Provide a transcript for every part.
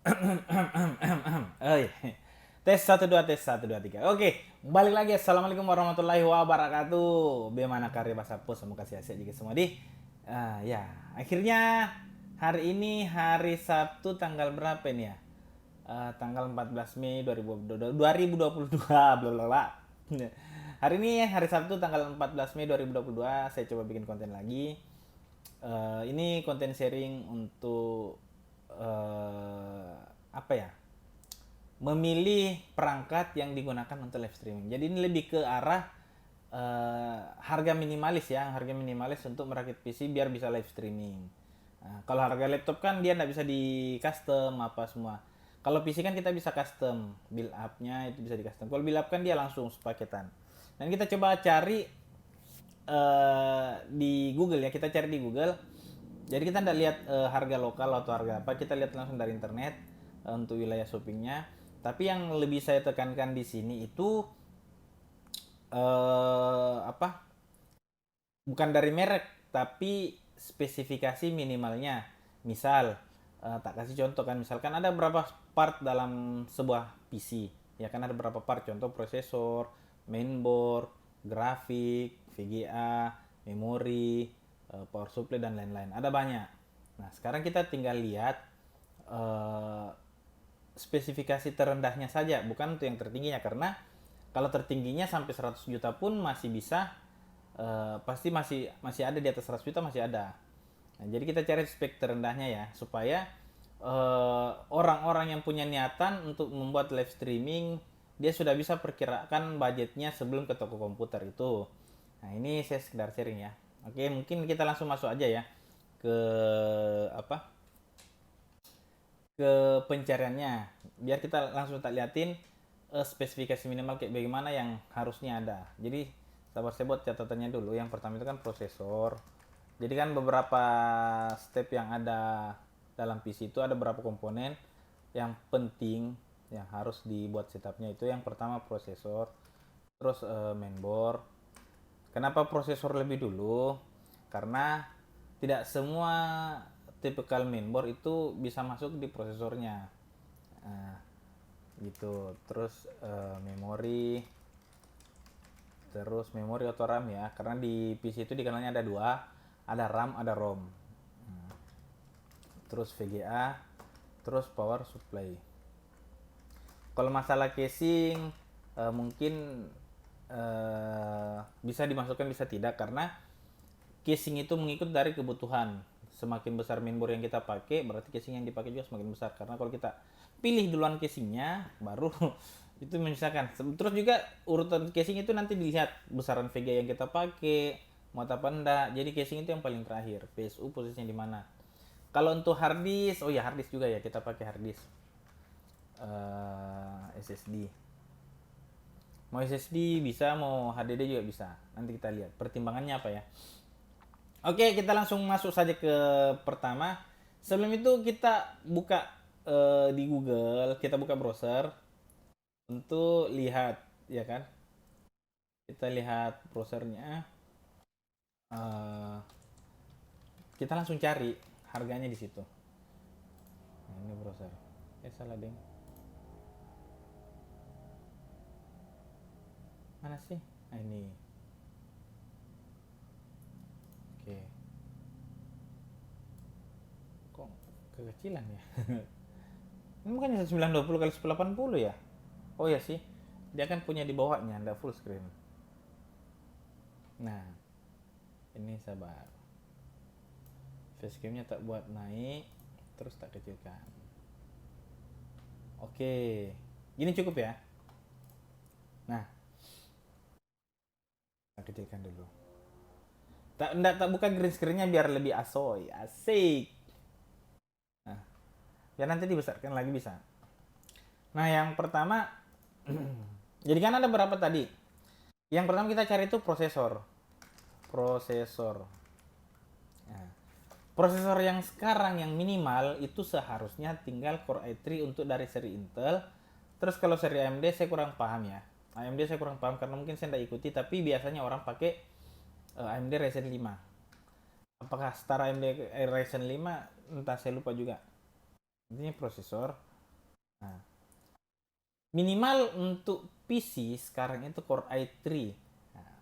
Oi. Tes 1 2 tes 1 2 3. Oke, balik lagi. Assalamualaikum warahmatullahi wabarakatuh. Bagaimana karya bahasa pos semoga sehat-sehat juga semua di. Ya, akhirnya hari ini hari Sabtu tanggal berapa ini ya? Tanggal 14 Mei 2022 bla bla bla. Hari ini hari Sabtu tanggal 14 Mei 2022 saya coba bikin konten lagi. Ini konten sharing untuk apa ya, memilih perangkat yang digunakan untuk live streaming. Jadi ini lebih ke arah harga minimalis ya, harga minimalis untuk merakit PC biar bisa live streaming. Nah, kalau harga laptop kan dia nggak bisa di custom apa semua. Kalau PC kan kita bisa custom, build up-nya itu bisa di custom. Kalau build up kan dia langsung sepaketan. Dan kita coba cari di Google ya, kita cari di Google. Jadi kita tidak lihat harga lokal atau harga apa, kita lihat langsung dari internet untuk wilayah shoppingnya. Tapi yang lebih saya tekankan di sini itu apa? Bukan dari merek, tapi spesifikasi minimalnya. Misal, tak kasih contoh kan, misalkan ada berapa part dalam sebuah PC. Ya kan ada berapa part, contoh prosesor, mainboard, grafik, VGA, memori, power supply dan lain-lain. Ada banyak. Nah, sekarang kita tinggal lihat eh, spesifikasi terendahnya saja, bukan untuk yang tertingginya, karena kalau tertingginya sampai 100 juta pun masih bisa, pasti masih masih ada di atas 100 juta masih ada. Nah, jadi kita cari spek terendahnya ya, supaya orang-orang yang punya niatan untuk membuat live streaming dia sudah bisa perkirakan budgetnya sebelum ke toko komputer itu. Nah, ini saya sekedar sharing ya. Oke, mungkin kita langsung masuk aja ya ke apa? Ke pencariannya. Biar kita langsung tak liatin spesifikasi minimal kayak bagaimana yang harusnya ada. Jadi sabar saya buat catatannya dulu. Yang pertama itu kan prosesor. Jadi kan beberapa step yang ada dalam PC itu ada beberapa komponen yang penting yang harus dibuat setupnya. Itu yang pertama prosesor, terus mainboard. Kenapa prosesor lebih dulu? Karena tidak semua tipikal mainboard itu bisa masuk di prosesornya. Nah, gitu. Terus memori, terus memori atau RAM ya. Karena di PC itu dikenalnya ada dua, ada RAM, ada ROM. Terus VGA, terus power supply. Kalau masalah casing mungkin bisa dimasukkan bisa tidak, karena casing itu mengikut dari kebutuhan. Semakin besar mainboard yang kita pakai, berarti casing yang dipakai juga semakin besar. Karena kalau kita pilih duluan casingnya, baru itu misalkan. Terus juga urutan casing itu nanti dilihat besaran VGA yang kita pakai, mau apa enggak. Jadi casing itu yang paling terakhir. PSU posisinya di mana. Kalau untuk hard disk, oh ya hard disk juga ya, kita pakai hard disk SSD. Mau SSD bisa, mau HDD juga bisa. Nanti kita lihat pertimbangannya apa ya. Oke, kita langsung masuk saja ke pertama. Sebelum itu kita buka di Google, kita buka browser untuk lihat, ya kan? Kita lihat browsernya. Eh, kita langsung cari harganya di situ. Nah, ini browser. Salah deng. Mana sih? Nah, ini. Oke. Kok kekecilan ya? Ini bukannya 920 kali 1080 ya? Oh ya sih. Dia kan punya di bawahnya, nggak full screen. Nah, ini sabar. Facecamnya tak buat naik, terus tak kecilkan. Oke, gini cukup ya. Nah, tak kecilkan dulu. Tak buka green screennya biar lebih asoy, asik. Nah, ya nanti dibesarkan lagi bisa. Nah, yang pertama, jadi kan ada berapa tadi? Yang pertama kita cari itu prosesor. Prosesor. Nah, prosesor yang sekarang yang minimal itu seharusnya tinggal Core i3 untuk dari seri Intel. Terus kalau seri AMD saya kurang paham ya. AMD saya kurang paham karena mungkin saya tidak ikuti, tapi biasanya orang pakai AMD Ryzen 5. Apakah setara AMD Ryzen 5? Entah, saya lupa juga. Intinya prosesor. Nah, minimal untuk PC sekarang itu Core i3. Nah,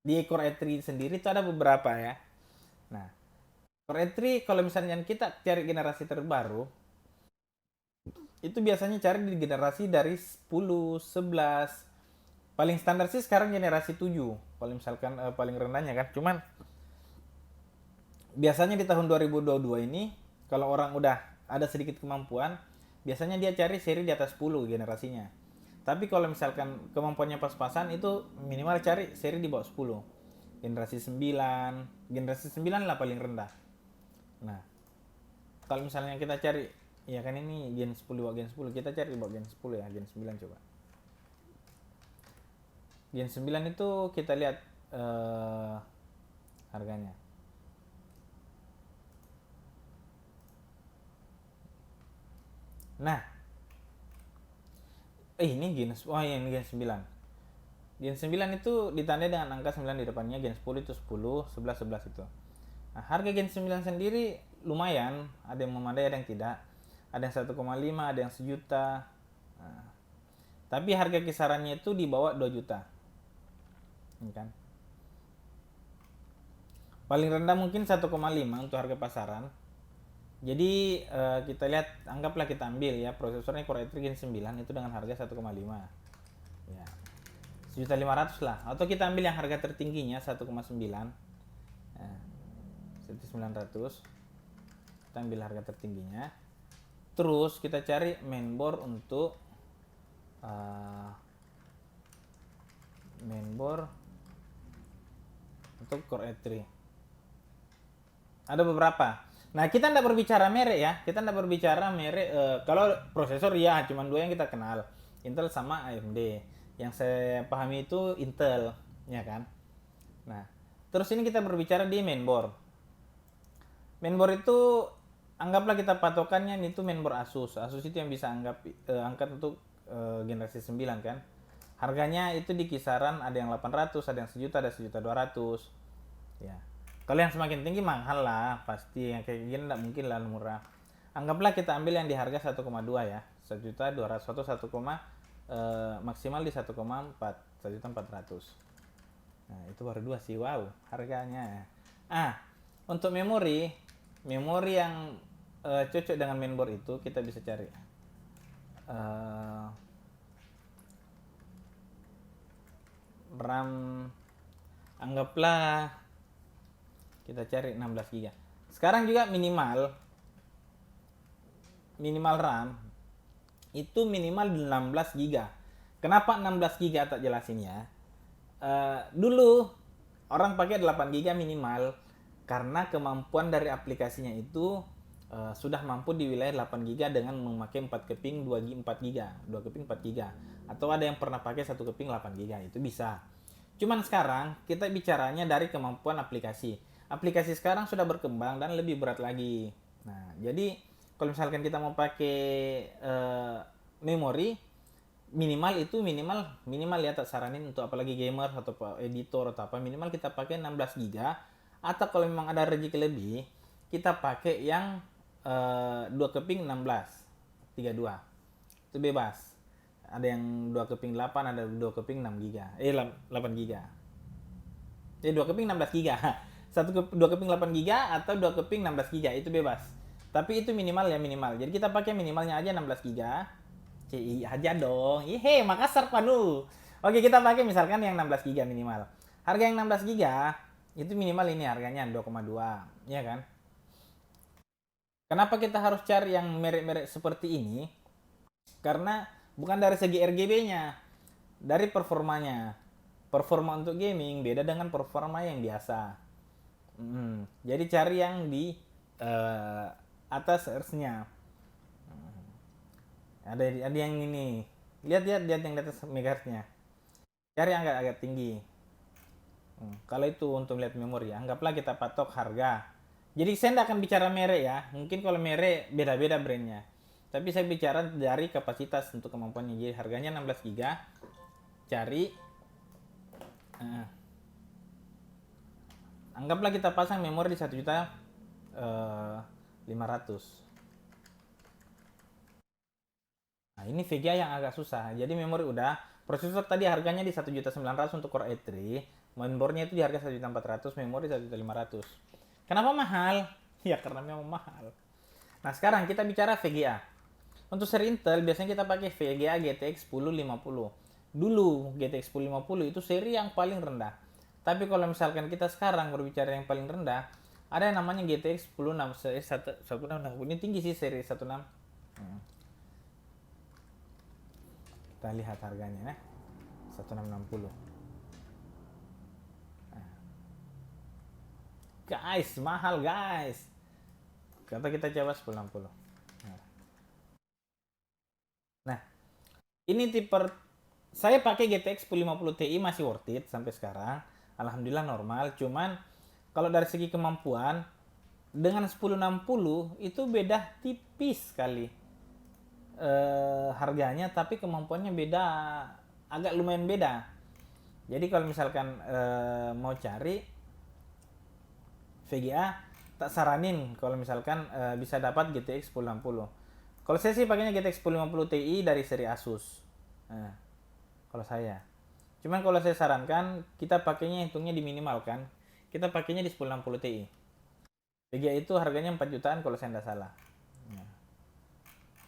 di Core i3 sendiri itu ada beberapa ya. Nah, Core i3 kalau misalnya kita cari generasi terbaru, itu biasanya cari di generasi dari 10, 11. Paling standar sih sekarang generasi 7. Kalau misalkan paling rendahnya kan. Cuman biasanya di tahun 2022 ini kalau orang udah ada sedikit kemampuan, biasanya dia cari seri di atas 10 generasinya. Tapi kalau misalkan kemampuannya pas-pasan itu minimal cari seri di bawah 10. Generasi 9, generasi 9 lah paling rendah. Nah, kalau misalnya kita cari, ya kan ini Gen 10 bawah Gen 10, kita cari di bawah Gen 10 ya, Gen 9 coba. Gen 9 itu kita lihat harganya. Nah, ini Gen, oh iya, ini Gen 9. Gen 9 itu ditandai dengan angka 9 di depannya, Gen 10 itu 10, 11, 11 itu. Nah, harga Gen 9 sendiri lumayan, ada yang memadai, ada yang tidak. Ada yang 1,5, ada yang sejuta. Nah, tapi harga kisarannya itu di bawah 2 juta. Ini kan. Paling rendah mungkin 1,5 untuk harga pasaran. Jadi kita lihat, anggaplah kita ambil ya prosesornya Core i3 Gen 9 itu dengan harga 1,5. Ya. 1.500.000 lah. Atau kita ambil yang harga tertingginya 1,9. Nah, 1.900. Kita ambil harga tertingginya. Terus kita cari mainboard untuk mainboard untuk Core i3. Ada beberapa. Nah, kita tidak berbicara merek ya. Kita tidak berbicara merek. Kalau prosesor ya cuma dua yang kita kenal, Intel sama AMD. Yang saya pahami itu Intel, ya kan. Nah, terus ini kita berbicara di mainboard. Mainboard itu anggaplah kita patokannya itu mainboard Asus. Asus itu yang bisa angkat untuk generasi 9 kan. Harganya itu di kisaran ada yang 800, ada yang sejuta, ada 1.200.000. Ya. Kalau yang semakin tinggi mahal lah, pasti yang kayak gini tidak mungkin lah murah. Anggaplah kita ambil yang di harga 1,2 ya, 1.200.000 atau maksimal di 1,4, 1.400.000. Nah, itu baru dua sih, wow, harganya. Untuk memori, memori yang cocok dengan mainboard itu kita bisa cari. RAM, anggaplah kita cari 16 GB. Sekarang juga minimal RAM itu minimal 16 GB. Kenapa 16 GB tak jelasin ya? Dulu orang pakai 8 GB minimal karena kemampuan dari aplikasinya itu sudah mampu di wilayah 8 GB dengan memakai 4 keping 4 GB, 2 keping 4 GB. Atau ada yang pernah pakai 1 keping 8 GB, itu bisa. Cuman sekarang kita bicaranya dari kemampuan aplikasi. Aplikasi sekarang sudah berkembang dan lebih berat lagi. Nah, jadi kalau misalkan kita mau pakai memori, minimal ya tak saranin untuk apalagi gamer atau editor atau apa, minimal kita pakai 16 GB. Atau kalau memang ada rezeki lebih, kita pakai yang 2 keping 16 32, itu bebas. Ada yang 2 keping 8, ada 2 keping 6 GB, 8 GB, 2 keping 16 GB. 2 keping 8 GB atau 2 keping 16 GB, itu bebas. Tapi itu minimal ya, minimal. Jadi kita pakai minimalnya aja 16 GB. CI aja dong. Ihe, Makassar panu. Oke, kita pakai misalkan yang 16 GB minimal. Harga yang 16 GB itu minimal ini harganya 2,2, ya kan? Kenapa kita harus cari yang merek-merek seperti ini? Karena bukan dari segi RGB-nya, dari performanya. Performa untuk gaming beda dengan performa yang biasa. Jadi cari yang di atas earth-nya. Ada yang ini. Lihat yang di atas megahertz-nya. Cari yang agak tinggi. Kalau itu untuk melihat memori, anggaplah kita patok harga. Jadi saya tidak akan bicara merek ya. Mungkin kalau merek beda-beda brandnya. Tapi saya bicara dari kapasitas untuk kemampuannya. Jadi harganya 16 GB. Cari. Anggaplah kita pasang memori di 1.500.000. ini VGA yang agak susah. Jadi memori udah, prosesor tadi harganya di 1.900.000 untuk Core i3, mainboardnya itu di harga 1.400.000, memori 1.500.000. Kenapa mahal? Ya karena memang mahal. Nah sekarang kita bicara VGA. Untuk seri Intel biasanya kita pakai VGA GTX 1050. Dulu GTX 1050 itu seri yang paling rendah. Tapi kalau misalkan kita sekarang berbicara yang paling rendah, ada yang namanya GTX 1660. Ini tinggi sih seri 16. Kita lihat harganya ya. 1660. Guys, mahal guys. Kata kita coba 1060. Nah, ini tipe saya pakai GTX 1050 Ti masih worth it sampai sekarang. Alhamdulillah normal, cuman kalau dari segi kemampuan dengan 1060 itu beda tipis sekali harganya, tapi kemampuannya beda, agak lumayan beda. Jadi kalau misalkan mau cari VGA, tak saranin kalau misalkan bisa dapat GTX 1060. Kalau saya sih pakainya GTX 1050 Ti dari seri Asus. Nah, kalau saya. Cuman kalau saya sarankan kita pakainya hitungnya di minimal kan. Kita pakainya di 1060 Ti. VGA itu harganya 4 jutaan kalau saya tidak salah. Nah,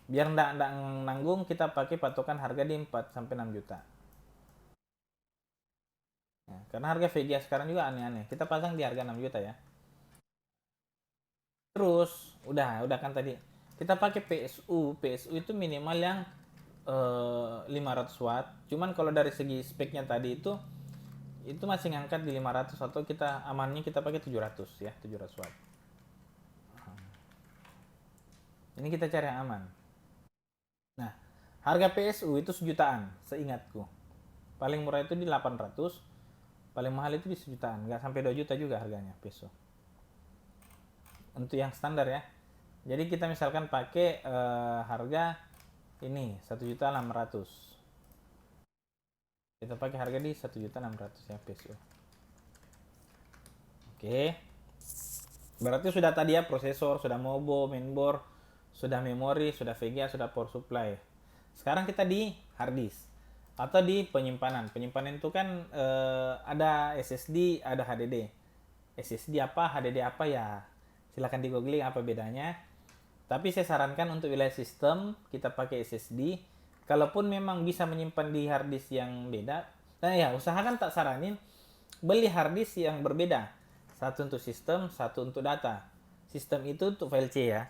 biar ndak nanggung kita pakai patokan harga di 4 sampai 6 juta. Nah, karena harga VGA sekarang juga aneh-aneh. Kita pasang di harga 6 juta ya. Terus udah kan tadi kita pakai PSU itu minimal yang 500 watt. Cuman kalau dari segi speknya tadi itu masih ngangkat di 500, atau kita amannya kita pakai 700 ya, 700 watt. Ini kita cari yang aman. Nah, harga PSU itu sejutaan seingatku. Paling murah itu di 800, paling mahal itu di sejutaan, nggak sampai 2 juta juga harganya PSU. Untuk yang standar ya. Jadi kita misalkan pakai harga ini 1.600.000. Kita pakai harga di 1.600.000 ya PSU. Oke. Berarti sudah tadi ya prosesor, sudah mobo, mainboard, sudah memori, sudah VGA, sudah power supply. Sekarang kita di hard disk atau di penyimpanan. Penyimpanan itu kan ada SSD, ada HDD. SSD apa, HDD apa ya? Silahkan di googling apa bedanya. Tapi saya sarankan untuk wilayah sistem kita pakai SSD. Kalaupun memang bisa menyimpan di hard disk yang beda, nah ya usahakan tak saranin beli hard disk yang berbeda. Satu untuk sistem, satu untuk data. Sistem itu untuk file C ya.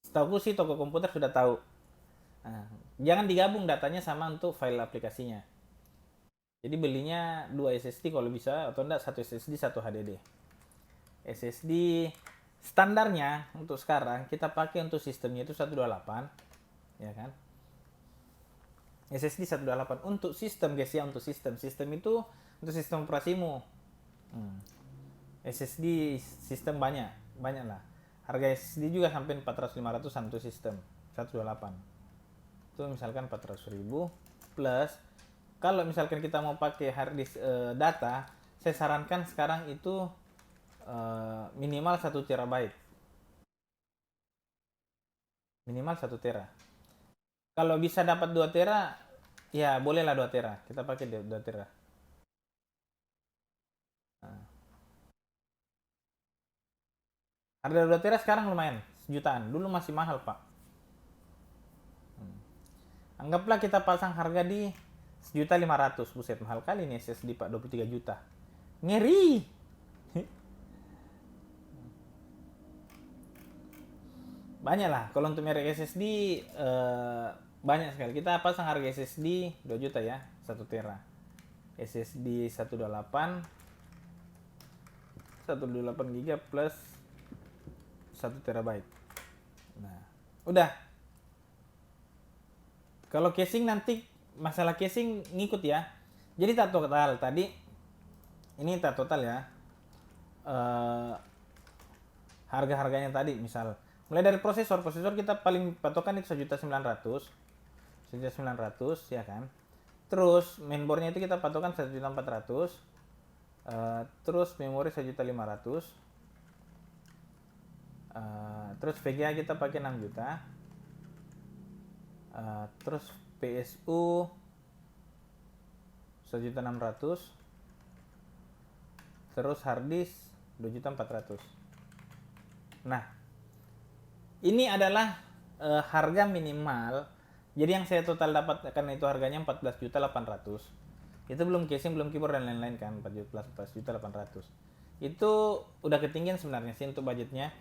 Setahu sih toko komputer sudah tahu. Nah, jangan digabung datanya sama untuk file aplikasinya. Jadi belinya 2 SSD kalau bisa, atau enggak 1 SSD 1 HDD. SSD standarnya untuk sekarang kita pakai untuk sistemnya itu 128, ya kan? SSD 128 untuk sistem guys ya, untuk sistem itu untuk sistem operasimu. SSD sistem banyak lah. Harga SSD juga sampai 400-500 untuk sistem 128. Itu misalkan 400.000 plus. Kalau misalkan kita mau pakai hard disk data, saya sarankan sekarang itu minimal 1 terabyte. Minimal 1 tera. Kalau bisa dapat 2 tera, ya bolehlah 2 tera. Kita pakai 2 tera. Nah. Harga 2 tera sekarang lumayan, sejutaan. Dulu masih mahal, Pak. Anggaplah kita pasang harga di 1.500.000. Buset, mahal kali nih SSD, Pak, 23 juta. Ngeri. Banyak lah. Kalau untuk merek SSD banyak sekali. Kita pasang harga SSD 2 juta ya, 1 tera. SSD 128 GB plus 1 terabyte. Nah, udah. Kalau casing nanti masalah casing ngikut ya. Jadi tak total tadi. Ini tak total ya. Harga-harganya tadi misal mulai dari prosesor kita paling patokan itu 1.900.000 ya kan. Terus mainboardnya itu kita patokan 1.400.000. Terus memori 1.500.000. Terus VGA kita pakai 6 juta. Terus PSU 1.600.000, terus harddisk 2.400.000. Nah, ini adalah harga minimal. Jadi yang saya total dapatkan itu harganya 14.800.000. Itu belum casing, belum keyboard dan lain-lain kan, 14.800.000. Itu udah ketinggian sebenarnya sih untuk budgetnya.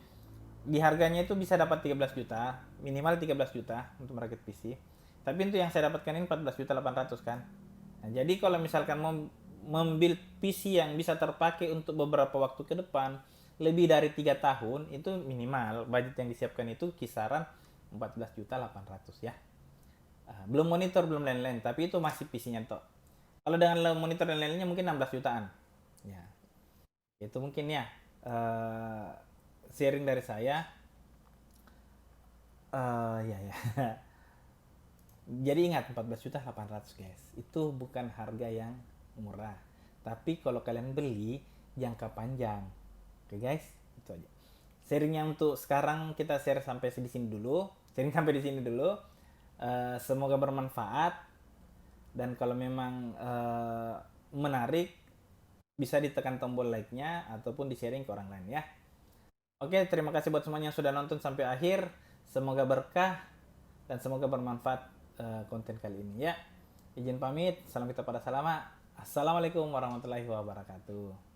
Di harganya itu bisa dapat 13 juta, minimal 13 juta untuk merakit PC. Tapi untuk yang saya dapatkan ini 14.800.000 kan. Nah, jadi kalau misalkan mau membuild PC yang bisa terpakai untuk beberapa waktu ke depan, lebih dari 3 tahun, itu minimal budget yang disiapkan itu kisaran 14.800.000 ya. Belum monitor, belum lain-lain, tapi itu masih PC-nya toh. Kalau dengan monitor dan lain-lainnya mungkin 16 jutaan. Ya, itu mungkin ya uh, sharing dari saya. Ya ya. Jadi ingat 14.800.000 guys. Itu bukan harga yang murah. Tapi kalau kalian beli jangka panjang. Oke guys, itu aja. Sharingnya untuk sekarang kita share sampai di sini dulu. Sharing sampai di sini dulu. Semoga bermanfaat, dan kalau memang menarik bisa ditekan tombol like-nya ataupun di-sharing ke orang lain ya. Oke, terima kasih buat semuanya yang sudah nonton sampai akhir. Semoga berkah dan semoga bermanfaat konten kali ini ya. Izin pamit, salam kita pada salama. Assalamualaikum warahmatullahi wabarakatuh.